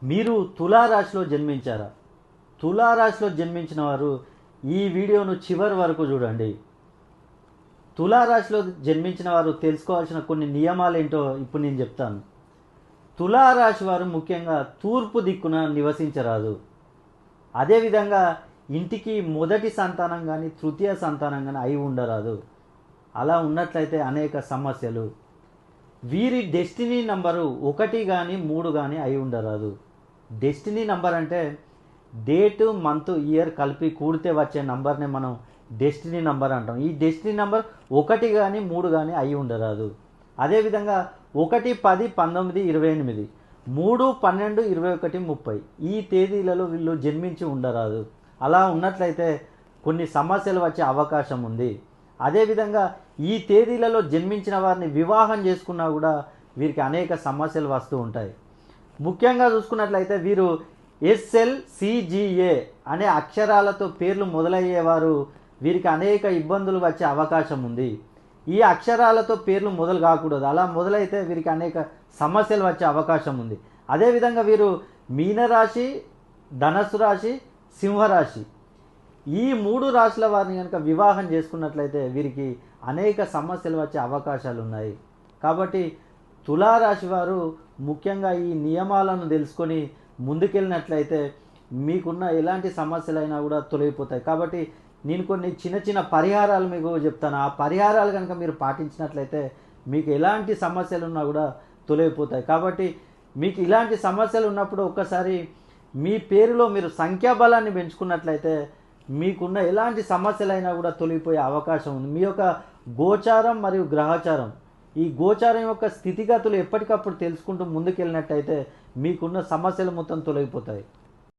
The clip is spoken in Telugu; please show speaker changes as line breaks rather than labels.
మీరు తులారాశిలో జన్మించారా? తులారాశిలో జన్మించిన వారు ఈ వీడియోను చివరి వరకు చూడండి. తులారాశిలో జన్మించిన వారు తెలుసుకోవాల్సిన కొన్ని నియమాలు ఏంటో ఇప్పుడు నేను చెప్తాను. తులారాశి వారు ముఖ్యంగా తూర్పు దిక్కున నివసించరాదు. అదేవిధంగా ఇంటికి మొదటి సంతానం కానీ తృతీయ సంతానం కానీ అయి ఉండరాదు. అలా ఉన్నట్లయితే అనేక సమస్యలు. వీరి డెస్టినీ నంబరు 1 కానీ 3 కానీ అయి ఉండరాదు. డెస్టినీ నంబర్ అంటే డేటు మంత్ ఇయర్ కలిపి కూడితే వచ్చే నంబర్నే మనం డెస్టినీ నంబర్ అంటాం. ఈ డెస్టినీ నంబర్ 1 కానీ 3 కానీ అయి ఉండరాదు. అదేవిధంగా 1, 10, 19, 28, 3, 12, 21, 30 ఈ తేదీలలో వీళ్ళు జన్మించి ఉండరాదు. అలా ఉన్నట్లయితే కొన్ని సమస్యలు వచ్చే అవకాశం ఉంది. అదేవిధంగా ఈ తేదీలలో జన్మించిన వారిని వివాహం చేసుకున్నా కూడా వీరికి అనేక సమస్యలు వస్తూ ఉంటాయి. ముఖ్యంగా చూసుకున్నట్లయితే వీరు SLCGA అనే అక్షరాలతో పేర్లు మొదలయ్యేవారు వీరికి అనేక ఇబ్బందులు వచ్చే అవకాశం ఉంది. ఈ అక్షరాలతో పేర్లు మొదలు కాకూడదు. అలా మొదలైతే వీరికి అనేక సమస్యలు వచ్చే అవకాశం ఉంది. అదేవిధంగా వీరు మీనరాశి, ధనస్సు రాశి, సింహరాశి ఈ 3 రాశుల వారిని కనుక వివాహం చేసుకున్నట్లయితే వీరికి అనేక సమస్యలు వచ్చే అవకాశాలు ఉన్నాయి. కాబట్టి తులారాశి వారు ముఖ్యంగా ఈ నియమాలను తెలుసుకొని ముందుకెళ్ళినట్లయితే మీకున్న ఎలాంటి సమస్యలైనా కూడా తొలగిపోతాయి. కాబట్టి నేను కొన్ని చిన్న చిన్న పరిహారాలు మీకు చెప్తాను. ఆ పరిహారాలు కనుక మీరు పాటించినట్లయితే మీకు ఎలాంటి సమస్యలు ఉన్నా కూడా తొలగిపోతాయి. కాబట్టి మీకు ఇలాంటి సమస్యలు ఉన్నప్పుడు ఒక్కసారి మీ పేరులో మీరు సంఖ్యాబలాన్ని పెంచుకున్నట్లయితే మీకున్న ఎలాంటి సమస్యలైనా కూడా తొలగిపోయే అవకాశం ఉంది. మీ యొక్క గోచారం మరియు గ్రహచారం ఈ గోచారం యొక్క స్థితిగతులు ఎప్పటికప్పుడు తెలుసుకుంటూ ముందుకెళ్ళినట్టయితే మీకున్న సమస్యలు మొత్తం తొలగిపోతాయి.